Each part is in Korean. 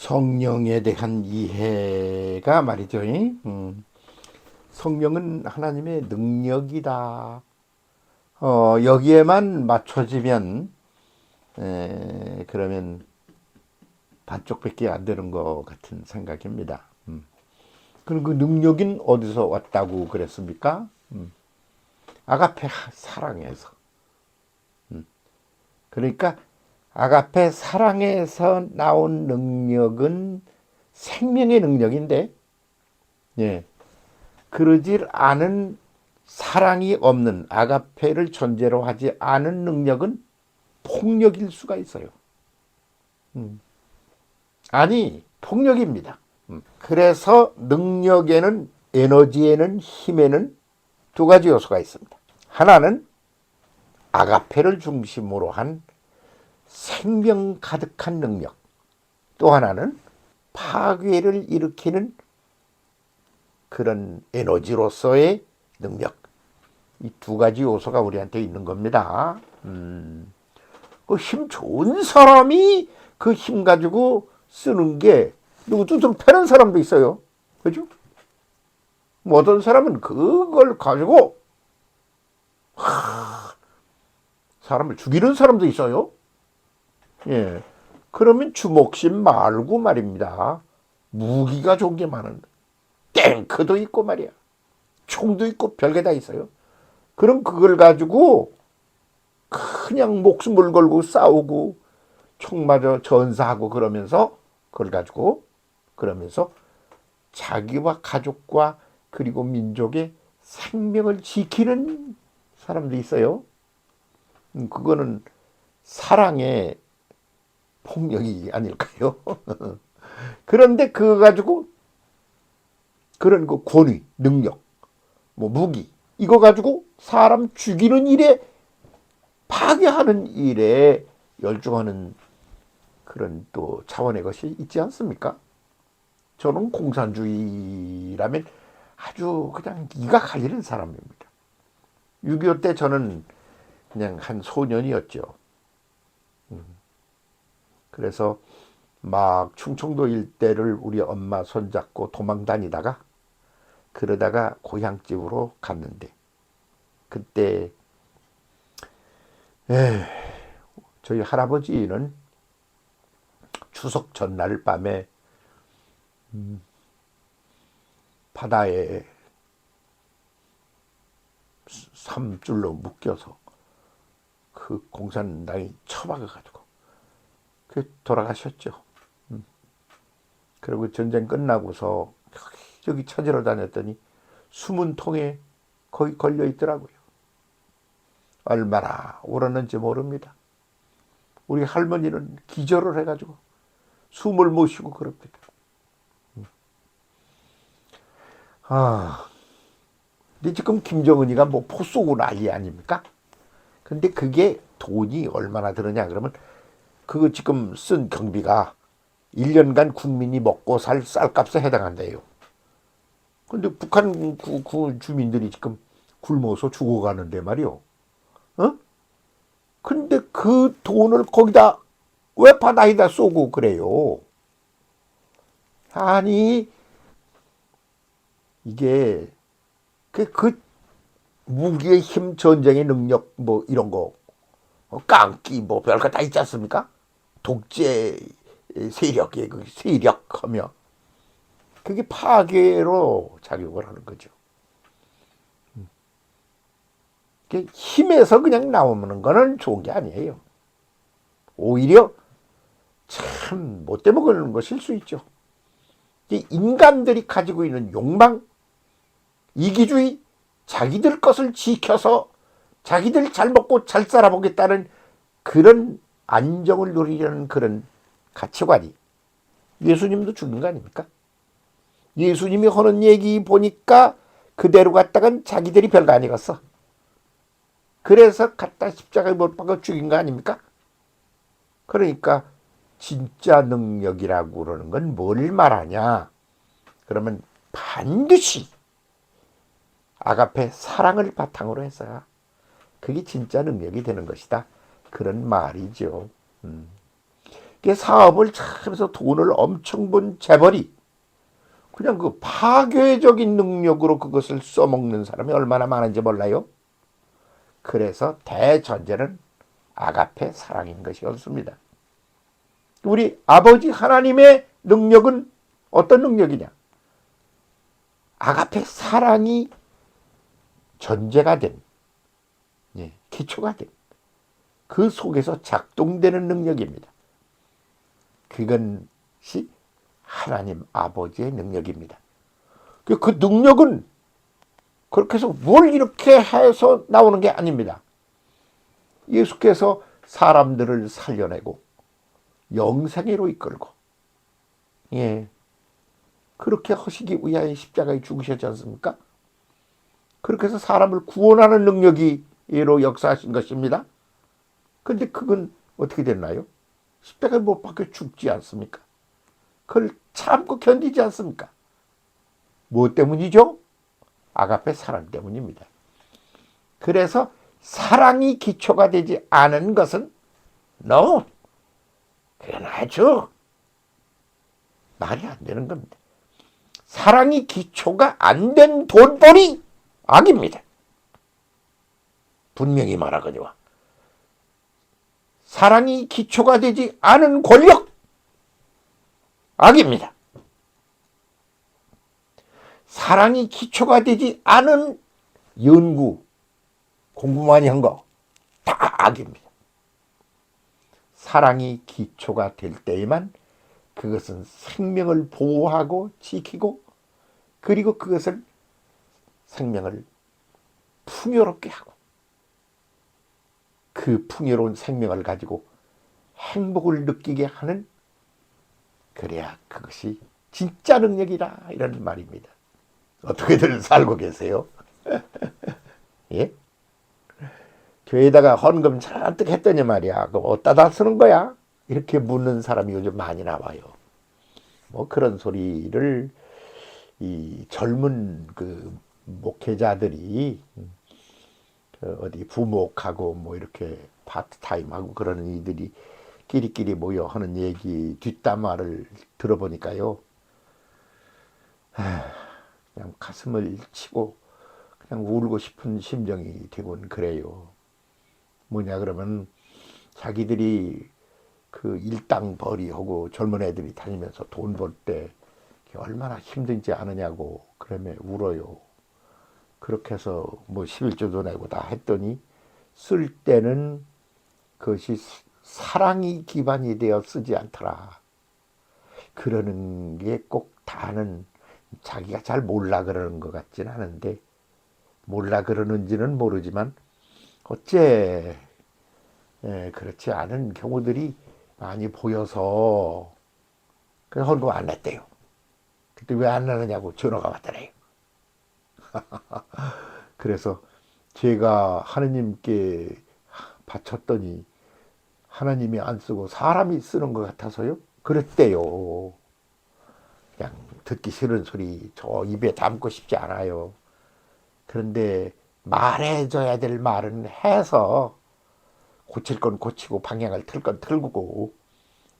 성령에 대한 이해가 말이죠. 성령은 하나님의 능력이다. 여기에만 맞춰지면 그러면 반쪽밖에 안 되는 것 같은 생각입니다. 그럼 그 능력인 어디서 왔다고 그랬습니까? 아가페 사랑에서. 그러니까 아가페 사랑에서 나온 능력은 생명의 능력인데, 예, 그러질 않은 사랑이 없는 아가페를 전제로 하지 않은 능력은 폭력일 수가 있어요. 아니, 폭력입니다. 그래서 능력에는, 에너지에는, 힘에는 두 가지 요소가 있습니다. 하나는 아가페를 중심으로 한 생명 가득한 능력. 또 하나는 파괴를 일으키는 그런 에너지로서의 능력. 이 두 가지 요소가 우리한테 있는 겁니다. 그 힘 좋은 사람이 그 힘 가지고 쓰는 게 누구도 좀 패는 사람도 있어요. 그죠? 뭐 어떤 사람은 그걸 가지고 사람을 죽이는 사람도 있어요. 예. 그러면 주먹심 말고 말입니다. 무기가 좋은 게 많은데. 탱크도 있고 말이야. 총도 있고 별게 다 있어요. 그럼 그걸 가지고 그냥 목숨을 걸고 싸우고 총 맞아 전사하고 그러면서 그걸 가지고 그러면서 자기와 가족과 그리고 민족의 생명을 지키는 사람도 있어요. 그거는 사랑의 폭력이 아닐까요? 그런데 그거 가지고 그런 그 권위, 능력, 뭐 무기 이거 가지고 사람 죽이는 일에 파괴하는 일에 열중하는 그런 또 차원의 것이 있지 않습니까? 저는 공산주의라면 아주 그냥 이가 갈리는 사람입니다. 6.25 때 저는 그냥 한 소년이었죠. 그래서 막 충청도 일대를 우리 엄마 손잡고 도망 다니다가 그러다가 고향집으로 갔는데 그때 저희 할아버지는 추석 전날 밤에 바다에 삼줄로 묶여서 그 공산당이 처박아가지고 그 돌아가셨죠. 그리고 전쟁 끝나고서 여기 찾으러 다녔더니 숨은 통에 거기 걸려 있더라고요. 얼마나 울었는지 모릅니다. 우리 할머니는 기절을 해가지고 숨을 못 쉬고 그럽니다. 아, 근데 지금 김정은이가 뭐 포 쏘고 난리 아닙니까? 근데 그게 돈이 얼마나 들었냐 그러면 그거 지금 쓴 경비가 1년간 국민이 먹고 살 쌀값에 해당한대요. 근데 북한 그 주민들이 지금 굶어서 죽어가는데 말이요. 어? 근데 그 돈을 거기다 왜 바다에다 쏘고 그래요? 아니 이게 그 무기의 힘, 전쟁의 능력 뭐 이런 거 깡기 뭐 별거 다 있지 않습니까? 독재 세력의 그 세력하며 그게 파괴로 작용을 하는 거죠. 힘에서 그냥 나오는 거는 좋은 게 아니에요. 오히려 참 못돼 먹는 것일 수 있죠. 인간들이 가지고 있는 욕망, 이기주의, 자기들 것을 지켜서 자기들 잘 먹고 잘 살아보겠다는 그런 안정을 누리려는 그런 가치관이 예수님도 죽인 거 아닙니까? 예수님이 하는 얘기 보니까 그대로 갔다간 자기들이 별거 아니겠어. 그래서 갖다 십자가에 못 박아 죽인 거 아닙니까? 그러니까 진짜 능력이라고 그러는 건 뭘 말하냐? 그러면 반드시 아가페 사랑을 바탕으로 해서야 그게 진짜 능력이 되는 것이다. 그런 말이죠. 사업을 하면서 돈을 엄청 번 재벌이 그냥 그 파괴적인 능력으로 그것을 써먹는 사람이 얼마나 많은지 몰라요? 그래서 대전제는 아가페 사랑인 것이었습니다. 우리 아버지 하나님의 능력은 어떤 능력이냐? 아가페 사랑이 전제가 된, 기초가 된, 그 속에서 작동되는 능력입니다. 그것이 하나님 아버지의 능력입니다. 그 능력은 그렇게 해서 뭘 이렇게 해서 나오는 게 아닙니다. 예수께서 사람들을 살려내고 영생애로 이끌고 그렇게 하시기 위하여 십자가에 죽으셨지 않습니까? 그렇게 해서 사람을 구원하는 능력이로 역사하신 것입니다. 그런데 그건 어떻게 됐나요? 십자가에 못 박혀 죽지 않습니까? 그걸 참고 견디지 않습니까? 무엇 때문이죠? 아가페 사랑 때문입니다. 그래서 사랑이 기초가 되지 않은 것은 그건 아주 말이 안 되는 겁니다. 사랑이 기초가 안 된 돈벌이 악입니다. 분명히 말하거니와 사랑이 기초가 되지 않은 권력 악입니다. 사랑이 기초가 되지 않은 연구 공부 많이 한 거 다 악입니다. 사랑이 기초가 될 때에만 그것은 생명을 보호하고 지키고 그리고 그것을 생명을 풍요롭게 하고 그 풍요로운 생명을 가지고 행복을 느끼게 하는 그래야 그것이 진짜 능력이라 이런 말입니다. 어떻게들 살고 계세요? 예? 교회에다가 헌금 잔뜩 했더니 말이야. 그거 어디다 다 쓰는 거야? 이렇게 묻는 사람이 요즘 많이 나와요. 뭐 그런 소리를 이 젊은 그 목회자들이 어디 부목하고 뭐 이렇게 파트타임하고 그러는 이들이 끼리끼리 모여 하는 얘기 뒷담화를 들어보니까요. 그냥 가슴을 치고 그냥 울고 싶은 심정이 되곤 그래요. 뭐냐 그러면 자기들이 그 일당벌이하고 젊은 애들이 다니면서 돈 벌 때 얼마나 힘든지 아느냐고 그러면 울어요. 그렇게 해서 뭐 11조도 내고 다 했더니 쓸 때는 그것이 사랑이 기반이 되어 쓰지 않더라. 그러는 게 꼭 다는 자기가 잘 몰라 그러는 것 같진 않은데 몰라 그러는지는 모르지만 어째 그렇지 않은 경우들이 많이 보여서 그래서 헌금 안 냈대요. 그때 왜 안 내느냐고 전화가 왔더래요. 그래서 제가 하느님께 바쳤더니 하나님이 안 쓰고 사람이 쓰는 것 같아서요. 그랬대요. 그냥 듣기 싫은 소리 저 입에 담고 싶지 않아요. 그런데 말해줘야 될 말은 해서 고칠 건 고치고 방향을 틀 건 틀고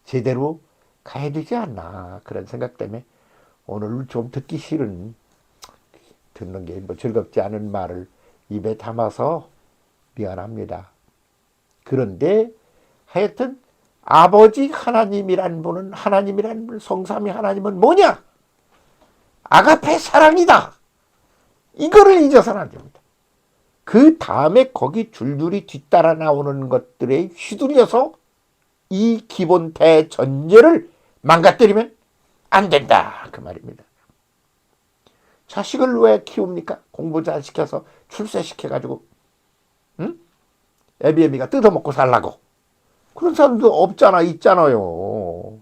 제대로 가야 되지 않나 그런 생각 때문에 오늘 좀 듣기 싫은 듣는 게 뭐 즐겁지 않은 말을 입에 담아서 미안합니다. 그런데 하여튼 아버지 하나님이란 분은 하나님이란 분 성삼위 하나님은 뭐냐? 아가페 사랑이다. 이거를 잊어서는 안 됩니다. 그 다음에 거기 줄줄이 뒤따라 나오는 것들에 휘둘려서 이 기본 대전제를 망가뜨리면 안 된다 그 말입니다. 자식을 왜 키웁니까? 공부 잘 시켜서 출세시켜가지고 애비애비가 뜯어먹고 살라고. 그런 사람도 없잖아. 있잖아요.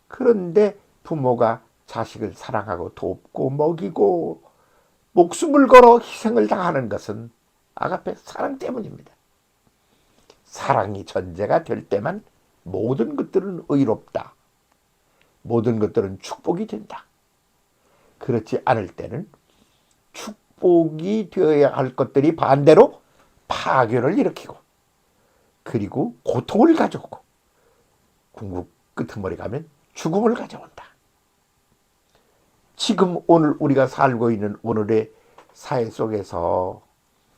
그런데 부모가 자식을 사랑하고 돕고 먹이고 목숨을 걸어 희생을 당하는 것은 아가페 사랑 때문입니다. 사랑이 전제가 될 때만 모든 것들은 의롭다. 모든 것들은 축복이 된다. 그렇지 않을 때는 축복이 되어야 할 것들이 반대로 파괴를 일으키고 그리고 고통을 가져오고 궁극 끄트머리 가면 죽음을 가져온다. 지금 오늘 우리가 살고 있는 오늘의 사회 속에서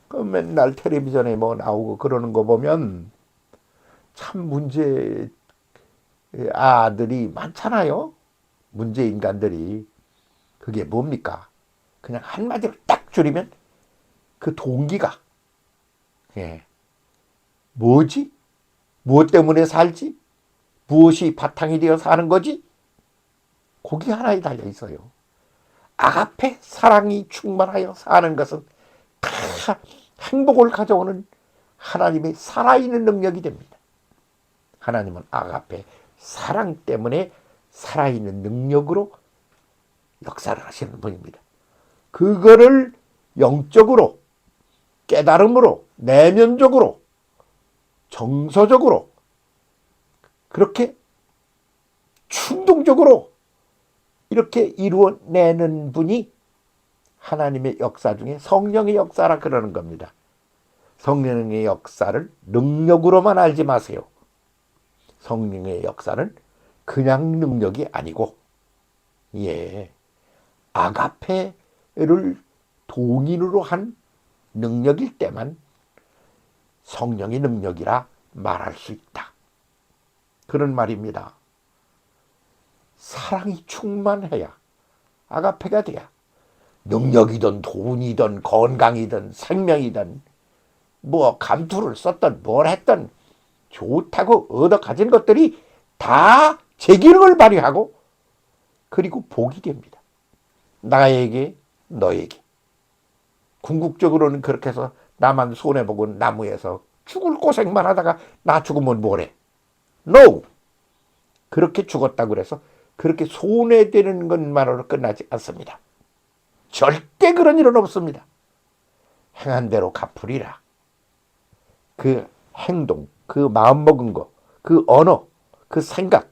그 맨날 텔레비전에 뭐 나오고 그러는 거 보면 참 문제 아들이 많잖아요. 문제 인간들이. 그게 뭡니까? 그냥 한마디로 딱 줄이면 그 동기가 뭐지? 무엇 때문에 살지? 무엇이 바탕이 되어 사는 거지? 거기 하나에 달려 있어요. 아가페 사랑이 충만하여 사는 것은 다 행복을 가져오는 하나님의 살아있는 능력이 됩니다. 하나님은 아가페 사랑 때문에 살아있는 능력으로 역사를 하시는 분입니다. 그거를 영적으로, 깨달음으로, 내면적으로, 정서적으로, 그렇게 충동적으로 이렇게 이루어내는 분이 하나님의 역사 중에 성령의 역사라 그러는 겁니다. 성령의 역사를 능력으로만 알지 마세요. 성령의 역사는 그냥 능력이 아니고 아가페를 동인으로 한 능력일 때만 성령의 능력이라 말할 수 있다. 그런 말입니다. 사랑이 충만해야 아가페가 돼야 능력이든 돈이든 건강이든 생명이든 뭐 감투를 썼든 뭘 했든 좋다고 얻어 가진 것들이 다 제 기능을 발휘하고 그리고 복이 됩니다. 나에게 너에게. 궁극적으로는 그렇게 해서 나만 손해보고 나무에서 죽을 고생만 하다가 나 죽으면 뭐래? No! 그렇게 죽었다고 그래서 그렇게 손해되는 것만으로 끝나지 않습니다. 절대 그런 일은 없습니다. 행한 대로 갚으리라. 그 행동, 그 마음먹은 거, 그 언어, 그 생각,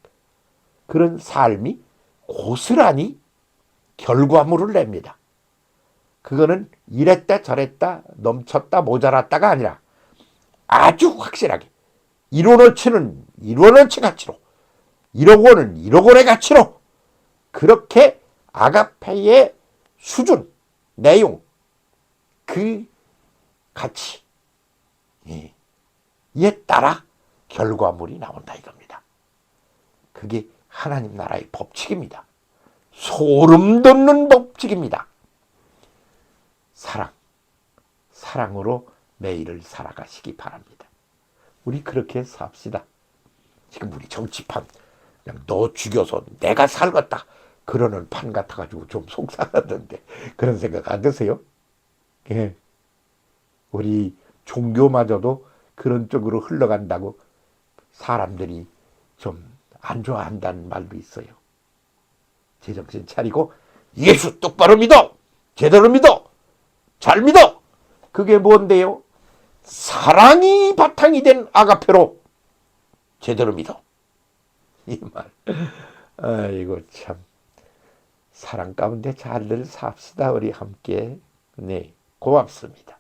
그런 삶이 고스란히 결과물을 냅니다. 그거는 이랬다 저랬다 넘쳤다 모자랐다가 아니라 아주 확실하게 1원 어치는 1원 어치 가치로 1억 원은 1억 원의 가치로 그렇게 아가페의 수준, 내용, 그 가치에 따라 결과물이 나온다 이겁니다. 그게 하나님 나라의 법칙입니다. 소름 돋는 법칙입니다. 사랑으로 매일을 살아가시기 바랍니다. 우리 그렇게 삽시다. 지금 우리 정치판 그냥 너 죽여서 내가 살겠다 그러는 판 같아가지고 좀 속상하던데 그런 생각 안 드세요? 예. 우리 종교마저도 그런 쪽으로 흘러간다고 사람들이 좀 안 좋아한다는 말도 있어요. 제정신 차리고 예수 똑바로 믿어! 제대로 믿어! 잘 믿어! 그게 뭔데요? 사랑이 바탕이 된 아가페로 제대로 믿어. 이 말. 아이고 참. 사랑 가운데 잘들 삽시다 우리 함께. 네, 고맙습니다.